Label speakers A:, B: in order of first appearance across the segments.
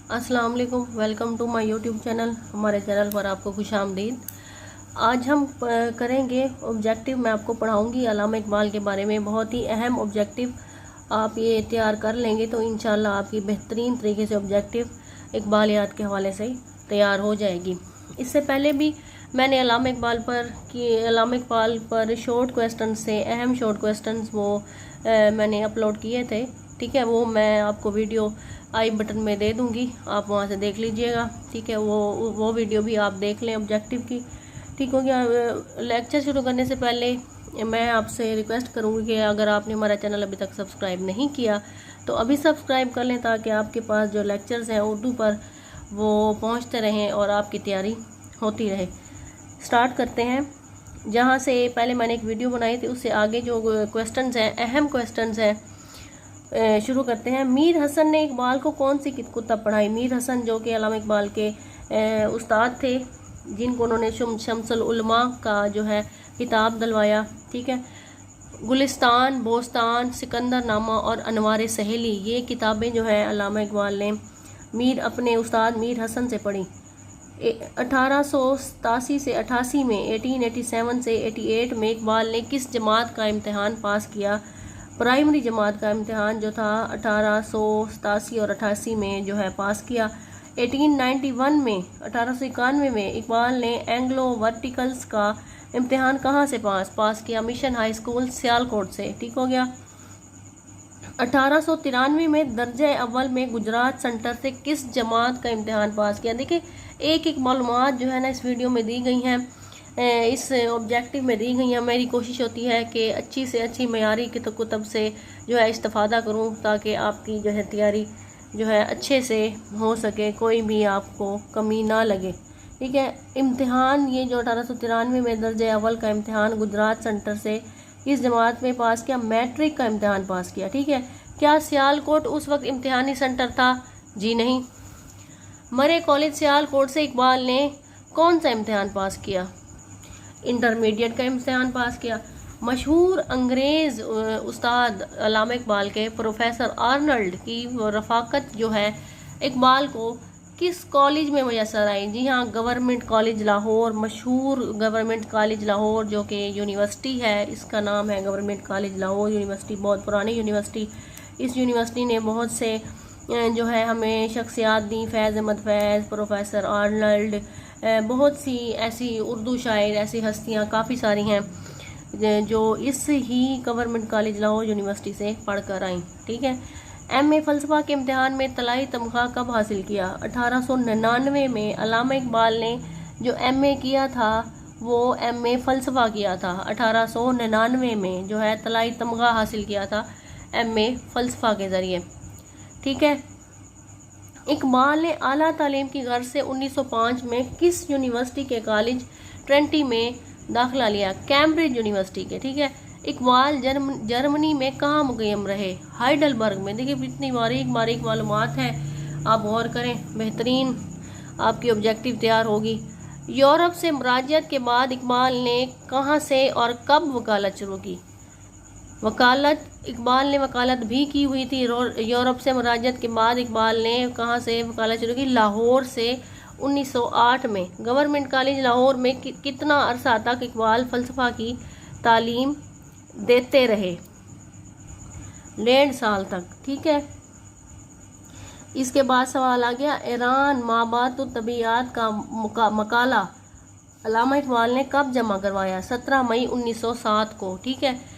A: अस्सलाम वालेकुम, welcome to my YouTube channel. हमारे चैनल पर आपको खुशामदीद। आज हम करेंगे ऑब्जेक्टिव। मैं आपको पढ़ाऊंगी अल्लामा इकबाल के बारे में। बहुत ही अहम ऑब्जेक्टिव आप ये तैयार कर लेंगे तो इंशाल्लाह आपकी बेहतरीन तरीके से ऑब्जेक्टिव इकबालियात के हवाले से तैयार हो जाएगी। इससे पहले भी मैंने अल्लामा इकबाल पर शॉर्ट क्वेश्चन से अहम शॉर्ट क्वेश्चन वो मैंने अपलोड किए थे। ठीक है, वो मैं आपको वीडियो आई बटन में दे दूंगी, आप वहाँ से देख लीजिएगा। ठीक है, वो वीडियो भी आप देख लें ऑब्जेक्टिव की। ठीक हो गया। लेक्चर शुरू करने से पहले मैं आपसे रिक्वेस्ट करूँगी कि अगर आपने हमारा चैनल अभी तक सब्सक्राइब नहीं किया तो अभी सब्सक्राइब कर लें, ताकि आपके पास जो लेक्चर्स हैं उर्दू पर वो पहुँचते रहें और आपकी तैयारी होती रहे। स्टार्ट करते हैं जहाँ से पहले मैंने एक वीडियो बनाई थी, उससे आगे जो क्वेश्चंस हैं, अहम क्वेश्चंस हैं, शुरू करते हैं। मीर हसन ने इकबाल को कौन सी किताब पढ़ाई? मीर हसन जो कि अल्लामा इकबाल के उस्ताद थे, जिनको उन्होंने शम्सुल उलमा का जो है किताब दिलवाया। ठीक है, गुलिस्तान, बोस्तान, सिकंदर नामा और अनवार सहेली, ये किताबें जो है अल्लामा इकबाल ने अपने उस्ताद मीर हसन से पढ़ी। 1887 से 88 में, 1887 से 88 में इकबाल ने किस जमात का इम्तिहान पास किया? प्राइमरी जमात का इम्तिहान जो था 1887 और 88 में जो है पास किया। 1891 में इकबाल ने एंग्लो वर्टिकल्स का इम्तिहान कहाँ से पास किया? मिशन हाई स्कूल सियालकोट से। ठीक हो गया। 1893 में दर्जे अव्वल में गुजरात सेंटर से किस जमात का इम्तिहान पास किया? देखिए, एक एक मालूमात जो है ना इस वीडियो में दी गई हैं, इस ऑब्जेक्टिव में दी गई हैं। मेरी कोशिश होती है कि अच्छी से अच्छी मयारी की कुतब से जो है इस्तेफादा करूं, ताकि आपकी जो है तैयारी जो है अच्छे से हो सके, कोई भी आपको कमी ना लगे। ठीक है, इम्तिहान ये जो 1893 में दर्जे अव्वल का इम्तिहान गुजरात सेंटर से किस जमात में पास किया? मैट्रिक का इम्तिहान पास किया। ठीक है, क्या सियालकोट उस वक्त इम्तिहानी सेंटर था? जी नहीं। मरे कॉलेज सियालकोट से इकबाल ने कौन सा इम्तिहान पास किया? इंटरमीडिएट का इम्तिहान पास किया। मशहूर अंग्रेज़ उस्ताद अल्लामा इकबाल के प्रोफेसर आर्नल्ड की रफ़ाकत जो है इकबाल को किस कॉलेज में मैसर आई? जी हाँ, गवर्नमेंट कॉलेज लाहौर। मशहूर गवर्नमेंट कॉलेज लाहौर जो कि यूनिवर्सिटी है, इसका नाम है गवर्नमेंट कॉलेज लाहौर यूनिवर्सिटी। बहुत पुरानी यूनिवर्सिटी। इस यूनिवर्सिटी ने बहुत से जो है हमें शख्सियात दी। फैज़ अहमद फैज़, प्रोफेसर आर्नल्ड, बहुत सी ऐसी उर्दू शायर, ऐसी हस्तियाँ काफ़ी सारी हैं जो इस ही गवर्नमेंट कॉलेज लाहौर यूनिवर्सिटी से पढ़ कर आई। ठीक है, एमए फ़लसफ़ा के इम्तिहान में तलाई तमगा कब हासिल किया? 1899 में अल्लामा इकबाल ने जो एमए किया था वो एमए फ़लसफ़ा किया था। 1899 में जो है तलाई तमगा हासिल किया था एमए फ़लसफ़ा के ज़रिए। ठीक है, इकबाल ने आला तालीम की गर्ज से 1905 में किस यूनिवर्सिटी के कॉलेज ट्रेंटी में दाखिला लिया? कैम्ब्रिज यूनिवर्सिटी के। ठीक है, इकबाल जर्मनी में कहाँ मुक़य्यम रहे? हाइडलबर्ग में। देखिए, इतनी बारीक बारीक मालूमात है, आप गौर करें, बेहतरीन आपकी ऑब्जेक्टिव तैयार होगी। यूरोप से मुराजियत के बाद इकबाल ने कहाँ से और कब वकालत शुरू की? इकबाल ने वकालत भी की हुई थी। यूरोप से मुराजियत के बाद इकबाल ने कहाँ से वकालत शुरू की? लाहौर से 1908 में। गवर्नमेंट कॉलेज लाहौर में कितना अरसा तक इकबाल फ़लसफ़ा की तालीम देते रहे? 1.5 साल तक। ठीक है, इसके बाद सवाल आ गया, ईरान माबातुत तबीयात का मकाला अल्लामा इकबाल ने कब जमा करवाया? 17 मई 1907 को। ठीक है,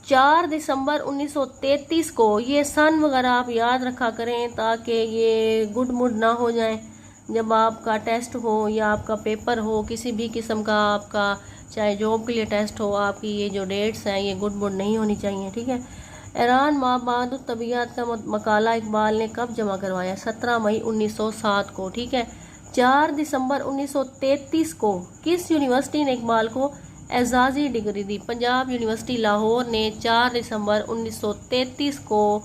A: 4 दिसंबर 1933 को। ये सन वगैरह आप याद रखा करें, ताकि ये गुड मुड ना हो जाए जब आपका टेस्ट हो या आपका पेपर हो, किसी भी किस्म का आपका चाहे जॉब के लिए टेस्ट हो, आपकी ये जो डेट्स हैं ये गुड मुड नहीं होनी चाहिए। ठीक है, ईरान माबातुत तबीयात का मकाला इकबाल ने कब जमा करवाया? 17 मई 1907 को। ठीक है, 4 दिसंबर 1933 को किस यूनिवर्सिटी ने इकबाल को एजाज़ी डिग्री दी? पंजाब यूनिवर्सिटी लाहौर ने 4 दिसंबर 1933 को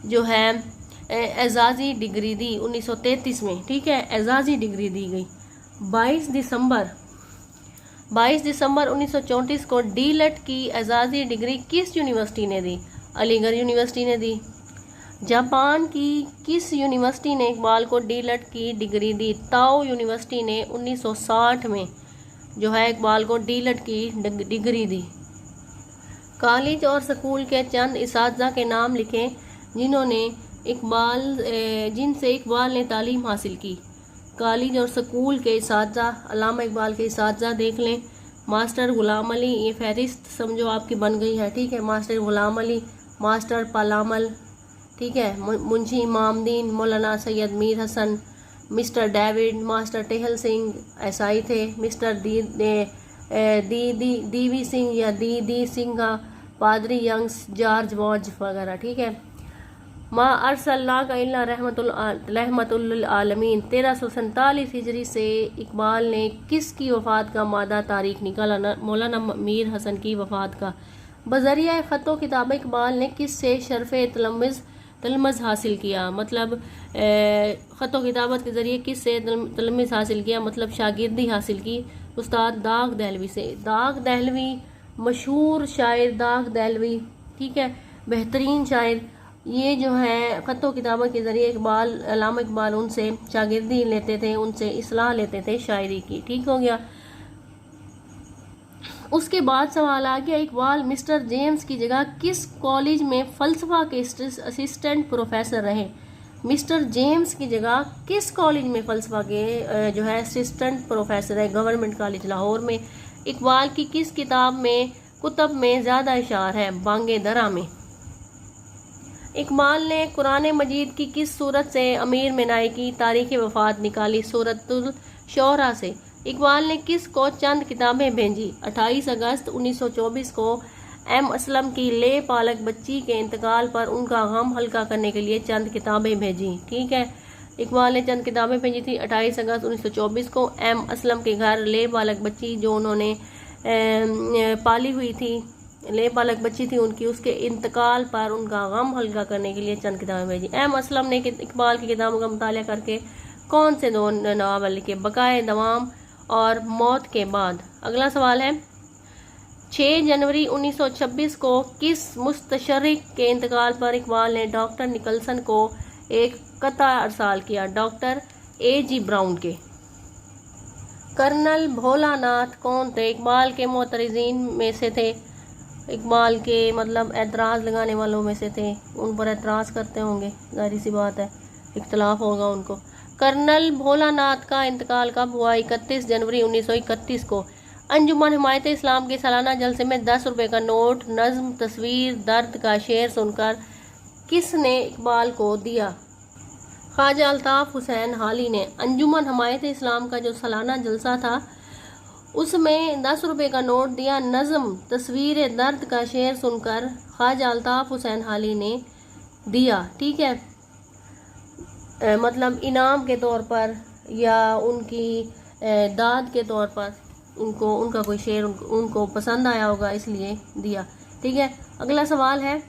A: जो है एजाज़ी डिग्री दी 1933 में। ठीक है, एजाज़ी डिग्री दी गई। 22 दिसंबर 1934 को डीलेट की एजाज़ी डिग्री किस यूनिवर्सिटी ने दी? अलीगढ़ यूनिवर्सिटी ने दी। जापान की किस यूनिवर्सिटी ने इकबाल को डीलिट की डिग्री दी? ताओ यूनिवर्सिटी ने 1960 में जो है इकबाल को डीलिट की डिग्री दी। कॉलेज और स्कूल के चंद इसातिज़ा के नाम लिखें जिनसे इकबाल ने तालीम हासिल की। कॉलेज और स्कूल के इसातिज़ा, अल्लामा इकबाल के इसातिज़ा देख लें। मास्टर गुलाम अली, ये फहरिस्त समझो आपकी बन गई है, ठीक है। मास्टर गुलाम अली, मास्टर पालामल, ठीक है। Munshi Imamdin, Maulana Syed Mir Hasan, mister David, master Tehal Singh SI थे। मिस्टर डी वी सिंह या डी सिंघा, पादरी यंग्स, जॉर्ज वॉज वगैरह, ठीक है। माँ अरसलनाका इल्ला रहमतुल आलमीन। 1347 हिजरी से इकबाल ने किसकी वफ़ात का मादा तारीख निकाला? मौलाना मीर हसन की वफ़ात का। बज़रिया ख़तो किताब इकबाल ने किस से शर्फ़ तलमज़ हासिल किया? मतलब ख़तो किताबत के ज़रिए किस से तलमज़ हासिल किया? मतलब शागिर्दी हासिल की उस्ताद दाग दहलवी से। दाग दहलवी मशहूर शायर, दाग दहलवी, ठीक है, बेहतरीन शायर। ये जो है ख़तो किताबत के ज़रिए अल्लामा इकबाल उनसे शागिर्दी लेते थे, उनसे इस्लाह लेते थे शायरी की, ठीक हो गया। उसके बाद सवाल आ गया, इकबाल मिस्टर जेम्स की जगह किस कॉलेज में फ़लसफ़ा के असिस्टेंट प्रोफेसर रहे? मिस्टर जेम्स की जगह किस कॉलेज में फ़लसफ़ा के जो है असिस्टेंट प्रोफेसर है? गवर्नमेंट कॉलेज लाहौर में। इकबाल की किस कुतब में ज़्यादा इशार है? बांगे दरा में। इकबाल ने कुरान मजीद की किस सूरत से अमीर मिनाई की तारीख़ वफ़ात निकाली? सूरतुल शोरा से। इकबाल ने किस को चंद किताबें भेजी? 28 अगस्त 1924 को एम असलम की ले पालक बच्ची के इंतकाल पर उनका गम हल्का करने के लिए चंद किताबें भेजी, ठीक है। इकबाल ने चंद किताबें भेजी थी 28 अगस्त 1924 को एम असलम के घर। ले पालक बच्ची जो उन्होंने पाली हुई थी, ले पालक बच्ची थी उनकी, उसके इंतकाल पर उनका गम हल्का करने के लिए चंद किताबें भेजी। एम असलम ने इकबाल की किताबों का मुताला करके कौन से दो नावल लिखे? बकाए दवाम और मौत के बाद। अगला सवाल है, 6 जनवरी 1926 को किस मुस्तशरिक के इंतकाल पर इकबाल ने डॉक्टर निकलसन को एक कता अरसाल किया? Doctor A.G. ब्राउन के। कर्नल भोलानाथ कौन थे? इकबाल के मोतरजीन में से थे, इकबाल के मतलब एतराज़ लगाने वालों में से थे, उन पर एतराज़ करते होंगे, जाहिर सी बात है, इख्तलाफ होगा उनको। कर्नल भोलानाथ का इंतकाल कब हुआ? 31 जनवरी 1931 को। अंजुमन हिमायत इस्लाम के सालाना जलसे में 10 रुपये का नोट, नज़्म, तस्वीर, दर्द का शेर सुनकर किसने इकबाल को दिया? ख्वाजा अल्ताफ़ हुसैन हाली ने। अंजुमन हिमायत इस्लाम का जो सालाना जलसा था उसमें 10 रुपये का नोट दिया, नज़्म, तस्वीर, दर्द का शेर सुनकर ख्वाजा अल्ताफ़ हुसैन हाली ने दिया, ठीक है। मतलब इनाम के तौर पर या उनकी दाद के तौर पर उनका कोई शेर उनको पसंद आया होगा इसलिए दिया, ठीक है। अगला सवाल है,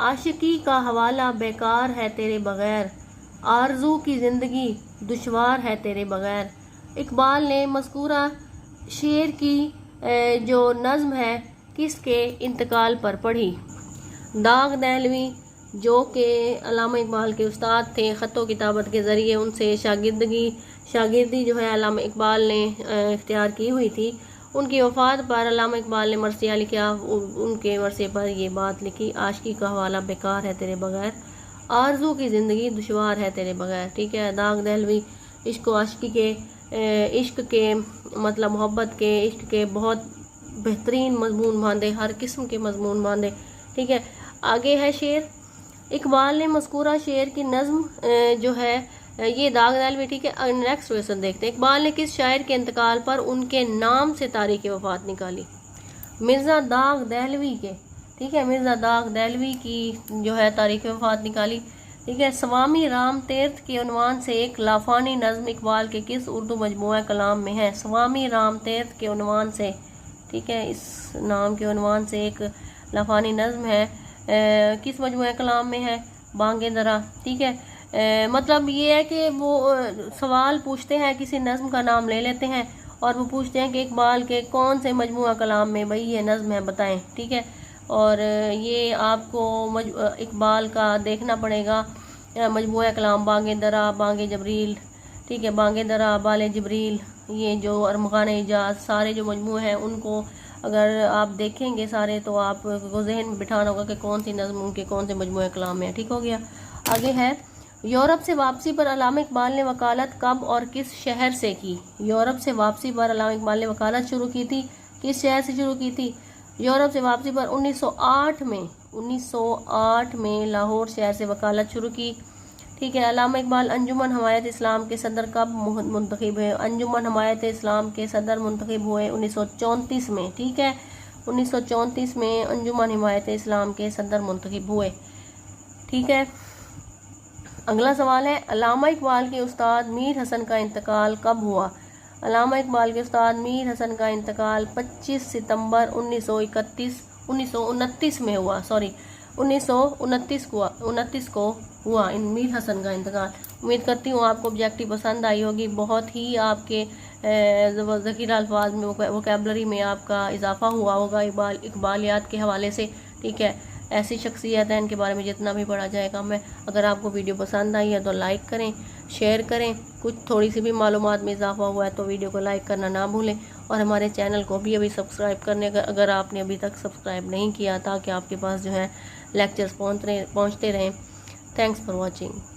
A: आशिकी का हवाला बेकार है तेरे बगैर, आरज़ू की ज़िंदगी दुश्वार है तेरे बगैर। इकबाल ने मज़कूरा शेर की जो नज़्म है किसके इंतकाल पर पढ़ी? दाग दहलवी जो कि अल्लामा इकबाल के उस्ताद थे, ख़तो किताबत के ज़रिए उनसे शागिर्दी जो है अल्लामा इकबाल ने इख्तियार की हुई थी। उनकी वफ़ात पर अल्लामा इकबाल ने मरसिया लिखा, उनके मरसे पर ये बात लिखी, आशिकी का हवाला बेकार है तेरे बगैर, आरज़ू की ज़िंदगी दुश्वार है तेरे बगैर, ठीक है। दाग दहलवी इश्क व आशिकी के इश्क के मतलब मोहब्बत के इश्क के बहुत बेहतरीन मजमून बांधे, हर किस्म के मजमून बांधे, ठीक है। आगे है शेर। इकबाल ने मज़कूरा शेर की नज़्म जो है ये दाग दहलवी, ठीक है। नेक्स्ट क्वेश्चन देखते हैं, इकबाल ने किस शायर के इंतकाल पर उनके नाम से तारीख़ वफ़ात निकाली? मिर्ज़ा दाग दहलवी के, ठीक है। मिर्ज़ा दाग दहलवी की जो है तारीख़ वफ़ात निकाली, ठीक है। स्वामी राम तीर्थ के उन्वान से एक लाफानी नज़्म इकबाल के किस उर्दू मजमूआ कलाम में है? स्वामी राम तीर्थ के उन्वान से, ठीक है, इस नाम के उन्वान से एक लाफानी नज़्म है, किस मजमूआ कलाम में है? बांगे दरा, ठीक है। मतलब ये है कि वो सवाल पूछते हैं, किसी नज़्म का नाम ले लेते हैं और वो पूछते हैं कि इकबाल के कौन से मजमूआ कलाम में भाई ये नज़्म है बताएं, ठीक है। और ये आपको इकबाल का देखना पड़ेगा, मजमूआ कलाम बांगे दरा, बांगे जबरील, ठीक है, बांगे दरा, बाले जबरील, ये जो अरमगान इजाज़ सारे जो मजमू हैं उनको अगर आप देखेंगे सारे तो आपको जहन में बिठाना होगा कि कौन सी नज़म उनके कौन से मजमूए कलाम में है। ठीक हो गया। आगे है, यूरोप से वापसी पर अल्लामा इकबाल ने वकालत कब और किस शहर से की? यूरोप से वापसी पर अल्लामा इकबाल ने वकालत शुरू की थी, किस शहर से शुरू की थी? यूरोप से वापसी पर 1908 में लाहौर शहर से वकालत शुरू की। ठीक है। अल्लामा इकबाल अंजुमन हमायत इस्लाम के सदर कब मुंतखब हुए? अंजुमन हमायत इस्लाम के सदर मुंतखब हुए 1934 में। ठीक है, 1934 में अंजुमन हमायत इस्लाम के सदर मुंतखब हुए। ठीक है। अगला सवाल है, अल्लामा इकबाल के उस्ताद मीर हसन का इंतकाल कब हुआ? अल्लामा इकबाल के उस्ताद मीर हसन का इंतकाल 25 सितंबर 1929 में हुआ। 1929 को हुआ इन मीर हसन का इंतकाल। उम्मीद करती हूँ आपको ऑब्जेक्टिव पसंद आई होगी। बहुत ही आपके ज़ख़ीरा अल्फाज में, वोकैबलरी में आपका इजाफा हुआ होगा इकबालियात के हवाले से। ठीक है, ऐसी शख्सियत है इनके बारे में जितना भी पढ़ा जाएगा मैं। अगर आपको वीडियो पसंद आई है तो लाइक करें, शेयर करें। कुछ थोड़ी सी भी मालूमात में इजाफा हुआ है तो वीडियो को लाइक करना ना भूलें, और हमारे चैनल को भी अभी सब्सक्राइब करने का, अगर आपने अभी तक सब्सक्राइब नहीं किया, ताकि आपके पास जो है लेक्चर्स पहुँचते रहें। Thanks for watching.